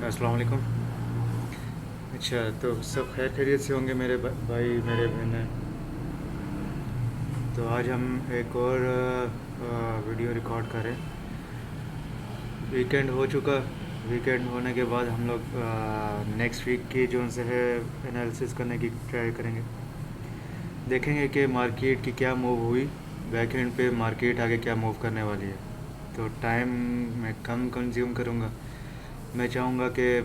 अस्सलाम वालेकुम। अच्छा, तो सब खैर खैरियत से होंगे मेरे भाई मेरे बहन। तो आज हम एक और वीडियो रिकॉर्ड करें। वीकेंड हो चुका। वीकेंड होने के बाद हम लोग नेक्स्ट वीक की जो उनसे है एनालिसिस करने की ट्राई करेंगे। देखेंगे कि मार्केट की क्या मूव हुई। वीकेंड पे मार्केट आगे क्या मूव करने वाली है। तो टाइम मैं कम कंज्यूम करूँगा। मैं चाहूँगा कि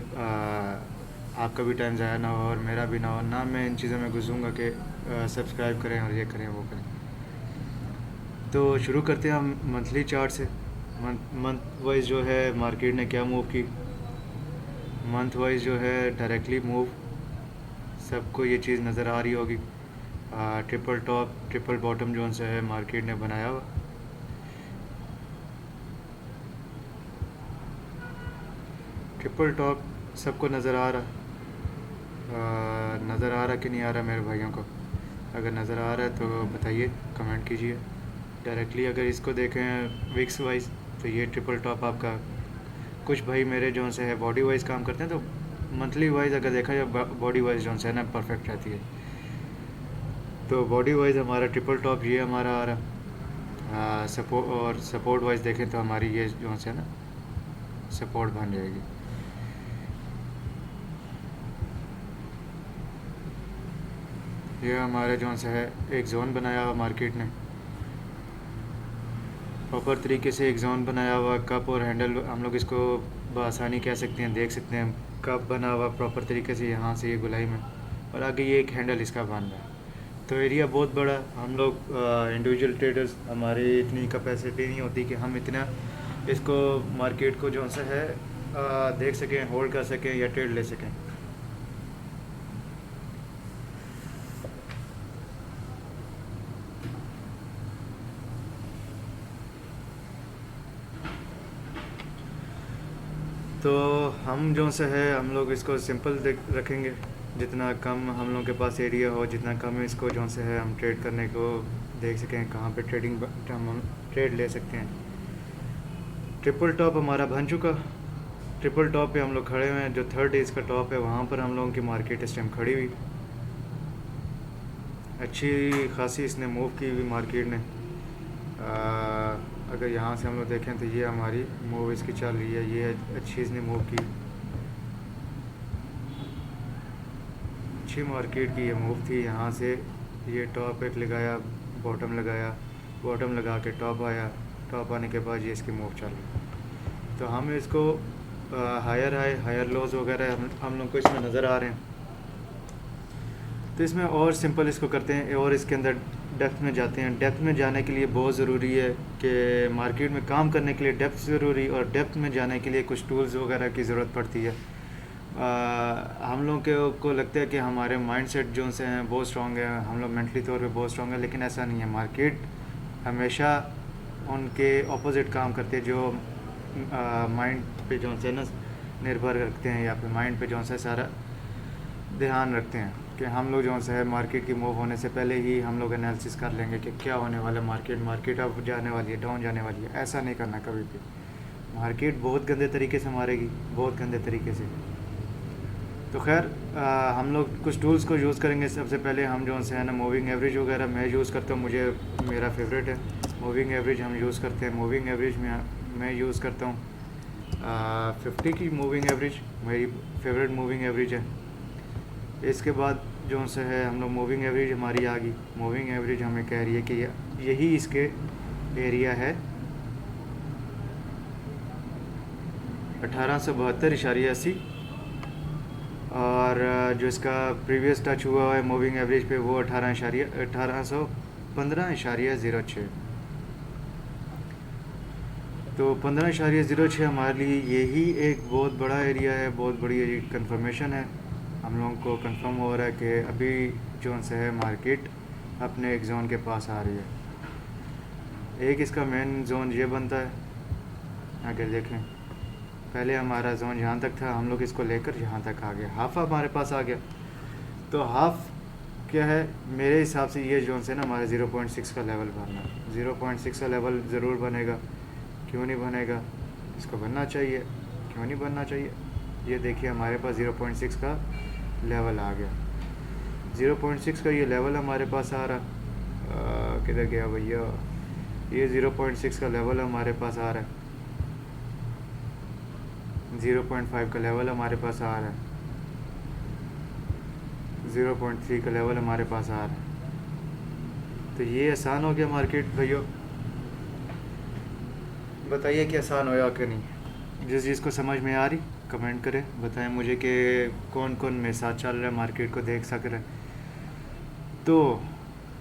आपका भी टाइम ज़ाया ना हो और मेरा भी ना हो ना। मैं इन चीज़ों में घुसूँगा कि सब्सक्राइब करें और ये करें वो करें। तो शुरू करते हैं हम मंथली चार्ट से। मंथ वाइज जो है मार्केट ने क्या मूव की। मंथ वाइज जो है डायरेक्टली मूव सबको ये चीज़ नज़र आ रही होगी। ट्रिपल टॉप ट्रिपल बॉटम जो है मार्केट ने बनाया हुआ। ट्रिपल टॉप सबको नज़र आ रहा। नज़र आ रहा कि नहीं आ रहा मेरे भाइयों को? अगर नज़र आ रहा है तो बताइए, कमेंट कीजिए। डायरेक्टली अगर इसको देखें विक्स वाइज तो ये ट्रिपल टॉप आपका। कुछ भाई मेरे जो से है बॉडी वाइज काम करते हैं, तो मंथली वाइज अगर देखा जाए बॉडी वाइज जो है ना परफेक्ट रहती है। तो बॉडी वाइज हमारा ट्रिपल टॉप ये हमारा आ रहा। सपोर्ट और सपोर्ट वाइज देखें तो हमारी ये जो है ना सपोर्ट बन जाएगी। ये हमारे जो है एक जोन बनाया हुआ मार्केट ने। प्रॉपर तरीके से एक जोन बनाया हुआ कप और हैंडल हम लोग इसको बआसानी कह सकते हैं, देख सकते हैं। कप बना हुआ प्रॉपर तरीके से यहाँ से ये गुलाई में, और आगे ये एक हैंडल इसका बन रहा है। तो एरिया बहुत बड़ा। हम लोग इंडिविजुअल ट्रेडर्स, हमारी इतनी कैपेसिटी नहीं होती कि हम इतना इसको मार्केट को जो सा है देख सकें, होल्ड कर सकें या ट्रेड ले सकें। तो हम जो से है हम लोग इसको सिंपल रखेंगे। जितना कम हम लोग के पास एरिया हो, जितना कम इसको जो से है हम ट्रेड करने को देख सकें, कहाँ पे ट्रेडिंग हम ट्रेड ले सकते हैं। ट्रिपल टॉप हमारा बन चुका। ट्रिपल टॉप पे हम लोग खड़े हुए हैं। जो थर्ड डेज का टॉप है वहाँ पर हम लोगों की मार्केट इस टाइम खड़ी हुई। अच्छी खासी इसने मूव की हुई मार्केट ने। अगर यहाँ से हम लोग देखें तो ये हमारी मूव इसकी चल रही है। ये अच्छी इसने मूव की। अच्छी मार्केट की ये मूव थी। यहाँ से ये टॉप एक लगाया, बॉटम लगाया, बॉटम लगा के टॉप आया। टॉप आने के बाद ये इसकी मूव चल रही। तो हम इसको हायर हाई हायर लोज वगैरह हम लोग को इसमें नज़र आ रहे हैं। तो इसमें और सिंपल इसको करते हैं और इसके अंदर डेप्थ में जाते हैं। डेप्थ में जाने के लिए बहुत ज़रूरी है कि मार्केट में काम करने के लिए डेप्थ ज़रूरी, और डेप्थ में जाने के लिए कुछ टूल्स वगैरह की ज़रूरत पड़ती है। हम लोग को लगता है कि हमारे माइंडसेट जो से हैं बहुत स्ट्रॉन्ग है, हम लोग मेंटली तौर पे बहुत स्ट्रॉन्ग है, लेकिन ऐसा नहीं है। मार्केट हमेशा उनके ऑपोजिट काम करते हैं जो माइंड पे जो से ना निर्भर रखते हैं, या फिर माइंड पे जो से सारा ध्यान रखते हैं। कि हम लोग जो है मार्केट की मूव होने से पहले ही हम लोग एनालिसिस कर लेंगे कि क्या होने वाला है। मार्केट अब जाने वाली है, डाउन जाने वाली है। ऐसा नहीं करना कभी भी। मार्केट बहुत गंदे तरीके से मारेगी, बहुत गंदे तरीके से। तो खैर हम लोग कुछ टूल्स को यूज़ करेंगे। सबसे पहले हम जो है ना मूविंग एवरेज वगैरह मैं यूज़ करता हूँ, मुझे मेरा फेवरेट है मूविंग एवरेज। हम यूज़ करते हैं मूविंग एवरेज में। मैं यूज़ करता हूँ 50 की मूविंग एवरेज, मेरी फेवरेट मूविंग एवरेज है। इसके बाद जो से है हम लोग मूविंग एवरेज हमारी आ गई। मूविंग एवरेज हमें कह रही है कि यही इसके एरिया है 1872.80, और जो इसका प्रीवियस टच हुआ है मूविंग एवरेज पे वो 1815.06। तो 15.06 हमारे लिए यही एक बहुत बड़ा एरिया है, बहुत बड़ी कंफर्मेशन है। हम लोगों को कंफर्म हो रहा है कि अभी जो से है मार्केट अपने एक जोन के पास आ रही है। एक इसका मेन जोन ये बनता है। आगे देखें, पहले हमारा जोन यहाँ तक था, हम लोग इसको लेकर यहाँ तक आ गए, हाफ हमारे पास आ गया। तो हाफ क्या है मेरे हिसाब से, ये जोन से ना हमारा 0.6 का लेवल बनना है। 0.6 का लेवल ज़रूर बनेगा। क्यों नहीं बनेगा? इसको बनना चाहिए। क्यों नहीं बनना चाहिए? ये देखिए हमारे पास 0.6 का लेवल आ गया। 0.6 का ये लेवल हमारे पास आ रहा, किधर गया भैया, ये 0.6 का लेवल हमारे पास आ रहा है, 0.5 का लेवल हमारे पास आ रहा है, 0.3 का लेवल हमारे पास आ रहा है। तो ये आसान हो गया मार्केट भैया, बताइए कि आसान होया कि नहीं। जिस चीज़ को समझ में आ रही कमेंट करें, बताएं मुझे कि कौन कौन मेरे साथ चल रहा है, मार्केट को देख सक रहे हैं। तो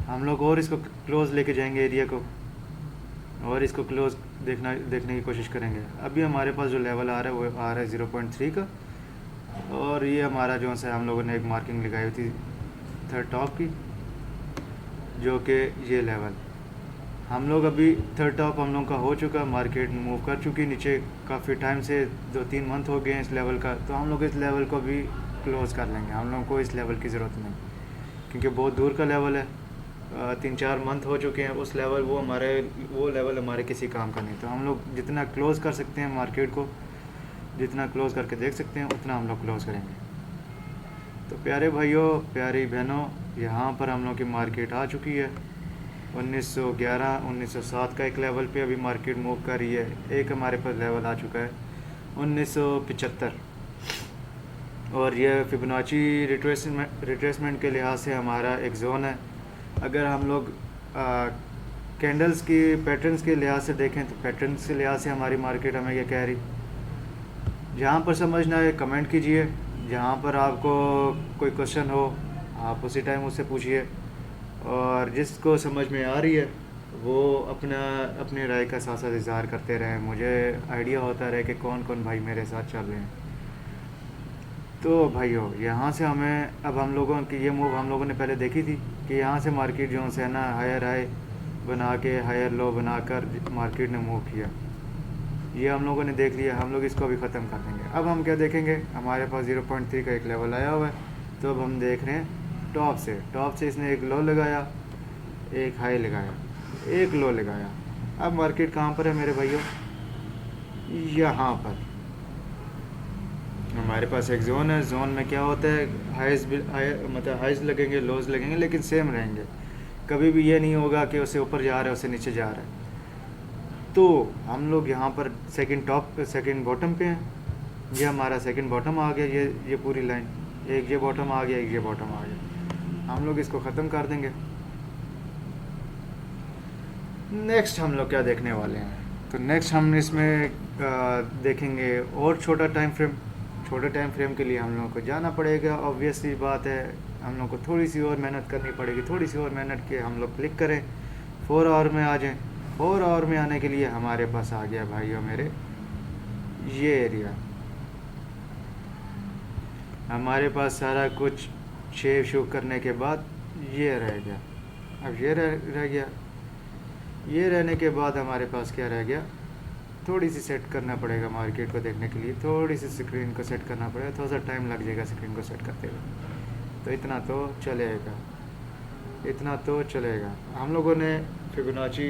हम लोग और इसको क्लोज़ लेके जाएंगे एरिया को, और इसको क्लोज़ देखने की कोशिश करेंगे। अभी हमारे पास जो लेवल आ रहा है वो आ रहा है 0.3 का, और ये हमारा जो सा हम लोगों ने एक मार्किंग लगाई हुई थी थर्ड टॉप की, जो कि ये लेवल हम लोग अभी थर्ड टॉप हम लोग का हो चुका, मार्केट मूव कर चुकी नीचे काफ़ी टाइम से, 2-3 मंथ हो गए हैं इस लेवल का। तो हम लोग इस लेवल को भी क्लोज़ कर लेंगे, हम लोगों को इस लेवल की ज़रूरत नहीं, क्योंकि बहुत दूर का लेवल है, 3-4 मंथ हो चुके हैं उस लेवल, वो लेवल हमारे किसी काम का नहीं। तो हम लोग जितना क्लोज़ कर सकते हैं मार्केट को, जितना क्लोज़ करके देख सकते हैं उतना हम लोग क्लोज़ करेंगे। तो प्यारे भाइयों प्यारी बहनों, यहाँ पर हम लोग की मार्केट आ चुकी है 1911-1907 का एक लेवल पे अभी मार्केट मूव कर रही है। एक हमारे पास लेवल आ चुका है 1975, और ये फिबोनाची रिट्रेसमेंट के लिहाज से हमारा एक जोन है। अगर हम लोग कैंडल्स की पैटर्न्स के लिहाज से देखें तो पैटर्न्स के लिहाज से हमारी मार्केट हमें ये कह रही। जहाँ पर समझना है कमेंट कीजिए, जहाँ पर आपको कोई क्वेश्चन हो आप उसी टाइम उससे पूछिए, और जिसको समझ में आ रही है वो अपनी राय का साथ साथ इज़हार करते रहें, मुझे आइडिया होता रहे कि कौन कौन भाई मेरे साथ चल रहे हैं। तो भाइयों यहाँ से हमें अब हम लोगों की ये मूव हम लोगों ने पहले देखी थी कि यहाँ से मार्केट जो है ना हायर हाई बना के हायर लो बनाकर मार्केट ने मूव किया, ये हम लोगों ने देख लिया। हम लोग इसको अभी ख़त्म कर देंगे। अब हम क्या देखेंगे, हमारे पास 0.3 का एक लेवल आया हुआ है, तो अब हम देख रहे हैं टॉप से इसने एक लो लगाया, एक हाई लगाया, एक लो लगाया। अब मार्केट कहाँ पर है मेरे भाइयों, यहाँ पर हमारे पास एक जोन है। जोन में क्या होता है, मतलब हाइज लगेंगे लोज लगेंगे लेकिन सेम रहेंगे, कभी भी ये नहीं होगा कि उसे ऊपर जा रहा है उसे नीचे जा रहा है। तो हम लोग यहाँ पर सेकंड बॉटम पे हैं, ये हमारा सेकंड बॉटम आ गया, ये पूरी लाइन, एक ये बॉटम आ गया, एक ये बॉटम आ गया। हम लोग इसको ख़त्म कर देंगे। नेक्स्ट हम लोग क्या देखने वाले हैं, तो नेक्स्ट हम इसमें देखेंगे और छोटा टाइम फ्रेम के लिए हम लोगों को जाना पड़ेगा। ऑब्वियसली बात है, हम लोग को थोड़ी सी और मेहनत करनी पड़ेगी, थोड़ी सी और मेहनत के हम लोग क्लिक करें, 4 आवर में आ जाएं। 4 आवर में आने के लिए हमारे पास आ गया भाइयों मेरे ये एरिया, हमारे पास सारा कुछ शेव शू करने के बाद ये रह गया। अब ये रह गया, ये रहने के बाद हमारे पास क्या रह गया, थोड़ी सी सेट करना पड़ेगा मार्केट को देखने के लिए, थोड़ी सी स्क्रीन को सेट करना पड़ेगा, थोड़ा सा टाइम लग जाएगा स्क्रीन को सेट करते हुए। तो इतना तो चलेगा। हम लोगों ने फिबोनाची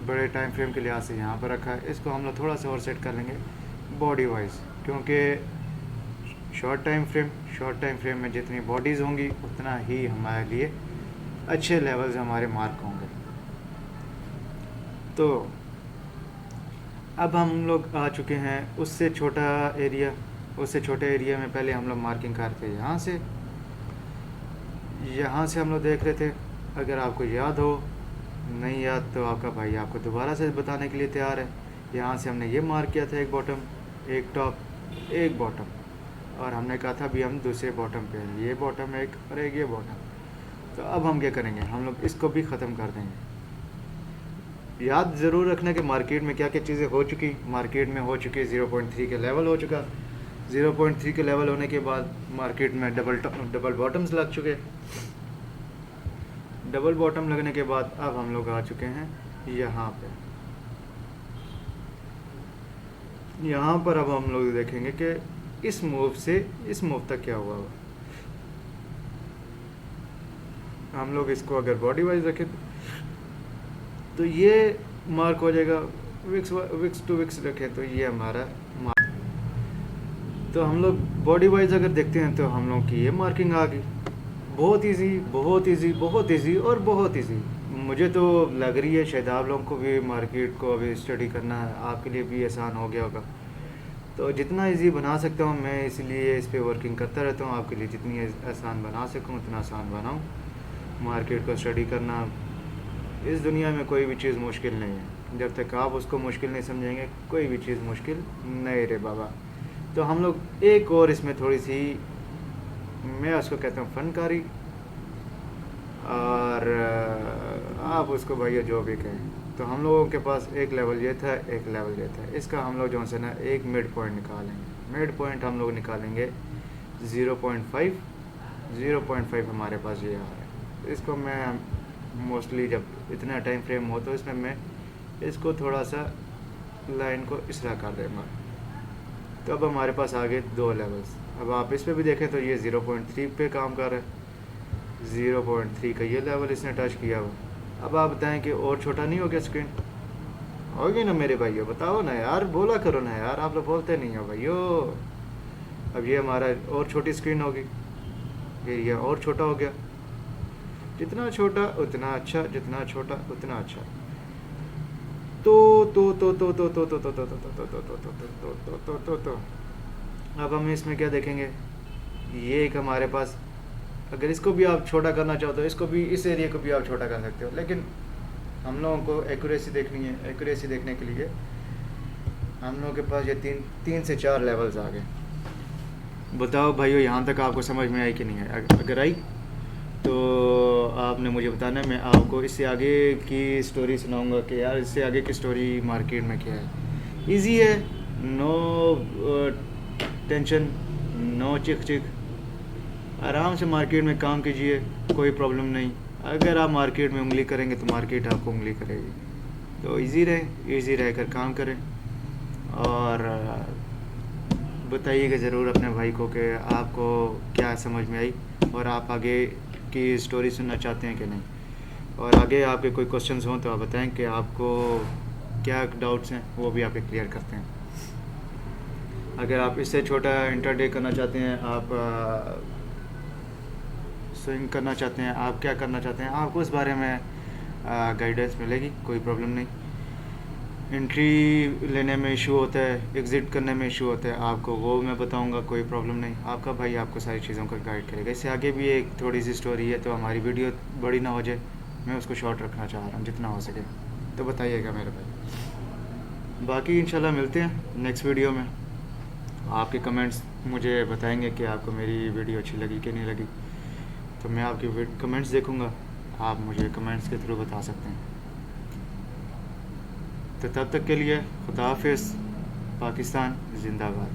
बड़े टाइम फ्रेम के लिहाज से यहाँ पर रखा है, इसको हम लोग थोड़ा सा और सेट कर लेंगे बॉडी वाइज, क्योंकि शॉर्ट टाइम फ्रेम में जितनी बॉडीज़ होंगी उतना ही हमारे लिए अच्छे लेवल्स हमारे मार्क होंगे। तो अब हम लोग आ चुके हैं उससे छोटे एरिया में। पहले हम लोग मार्किंग करते हैं यहाँ से हम लोग देख रहे थे। अगर आपको याद हो, नहीं याद तो आपका भाई आपको दोबारा से बताने के लिए तैयार है। यहाँ से हमने ये मार्क किया था, एक बॉटम, एक टॉप, एक बॉटम, और हमने कहा था अभी हम दूसरे बॉटम पे हैं, ये बॉटम एक और एक ये बॉटम। तो अब हम क्या करेंगे, हम लोग इसको भी ख़त्म कर देंगे। याद ज़रूर रखना कि मार्केट में क्या क्या चीज़ें हो चुकी। मार्केट में हो चुकी 0.3 के लेवल हो चुका, 0.3 के लेवल होने के बाद मार्केट में डबल बॉटम्स लग चुके। डबल बॉटम लगने के बाद अब हम लोग आ चुके हैं यहाँ पे। यहाँ पर अब हम लोग देखेंगे कि इस मूव से इस मूव तक क्या हुआ। हम लोग इसको अगर बॉडी वाइज रखें तो ये मार्क हो जाएगा। विक्स टू विक्स रखें तो ये हमारा मार्क। तो हम लोग बॉडी वाइज अगर देखते हैं तो हम लोग की ये मार्किंग आ गई। बहुत इजी, बहुत इजी, बहुत इजी और बहुत इजी। मुझे तो लग रही है शायद आप लोगों को भी मार्केट को अभी स्टडी करना है, आपके लिए भी आसान हो गया होगा। तो जितना इजी बना सकता हूँ मैं, इसलिए इस पे वर्किंग करता रहता हूँ। आपके लिए जितनी आसान बना सकूँ उतना आसान बनाऊँ। मार्केट को स्टडी करना, इस दुनिया में कोई भी चीज़ मुश्किल नहीं है। जब तक आप उसको मुश्किल नहीं समझेंगे कोई भी चीज़ मुश्किल नहीं रे बाबा। तो हम लोग एक और इसमें थोड़ी सी, मैं उसको कहता हूँ फनकारी, और आप उसको भैया जो भी कहें। तो हम लोगों के पास एक लेवल ये था, एक लेवल ये था। इसका हम लोग जो है ना एक मिड पॉइंट निकालेंगे। मिड पॉइंट हम लोग निकालेंगे 0.5। 0.5 हमारे पास ये आ रहा है। इसको मैं मोस्टली जब इतना टाइम फ्रेम हो तो इसमें मैं इसको थोड़ा सा लाइन को इस तरह कर दूँगा। तो अब हमारे पास आ गए 2 लेवल्स। अब आप इस पे भी देखें तो ये 0.3 पे काम कर रहा है। 0.3 का ये लेवल इसने टच किया हुआ। अब आप बताएं कि और छोटा नहीं हो गया स्क्रीन? होगी ना मेरे भाइयों, बताओ ना यार, बोला करो ना यार, आप लोग बोलते नहीं हो भाइयों। अब ये हमारा और छोटी स्क्रीन होगी, फिर ये और छोटा हो गया। जितना छोटा उतना अच्छा, जितना छोटा उतना अच्छा। तो अब हम इसमें क्या देखेंगे, ये एक हमारे पास, अगर इसको भी आप छोटा करना चाहो तो इसको भी, इस एरिया को भी आप छोटा कर सकते हो। लेकिन हम लोगों को एक्यूरेसी देखनी है। एक्यूरेसी देखने के लिए हम लोगों के पास ये 3 से 4 लेवल्स आ गए। बताओ भाइयों, यहाँ तक आपको समझ में आई कि नहीं आई? अगर आई तो आपने मुझे बताना है। मैं आपको इससे आगे की स्टोरी सुनाऊंगा कि यार इससे आगे की स्टोरी मार्केट में क्या है। इजी है, नो टेंशन, नो चिक चिक। आराम से मार्केट में काम कीजिए, कोई प्रॉब्लम नहीं। अगर आप मार्केट में उंगली करेंगे तो मार्केट आपको उंगली करेगी। तो इजी रहकर काम करें। और बताइएगा ज़रूर अपने भाई को कि आपको क्या समझ में आई और आप आगे की स्टोरी सुनना चाहते हैं कि नहीं। और आगे आपके कोई क्वेश्चंस हों तो आप बताएं कि आपको क्या डाउट्स हैं, वो भी आप क्लियर करते हैं। अगर आप इससे छोटा इंटरडे करना चाहते हैं, आप स्विंग करना चाहते हैं, आप क्या करना चाहते हैं, आपको उस बारे में गाइडेंस मिलेगी, कोई प्रॉब्लम नहीं। एंट्री लेने में इशू होता है, एग्ज़िट करने में इशू होता है, आपको वो मैं बताऊंगा, कोई प्रॉब्लम नहीं। आपका भाई आपको सारी चीज़ों का गाइड करेगा। इससे आगे भी एक थोड़ी सी स्टोरी है, तो हमारी वीडियो बड़ी ना हो जाए, मैं उसको शॉर्ट रखना चाह रहा हूँ जितना हो सके। तो बताइएगा मेरे भाई। बाकी इंशाल्लाह मिलते हैं नेक्स्ट वीडियो में। आपके कमेंट्स मुझे बताएंगे कि आपको मेरी वीडियो अच्छी लगी कि नहीं लगी। तो मैं आपके कमेंट्स देखूँगा, आप मुझे कमेंट्स के थ्रू बता सकते हैं। तो तब तक के लिए खुदा हाफिज़। पाकिस्तान जिंदाबाद।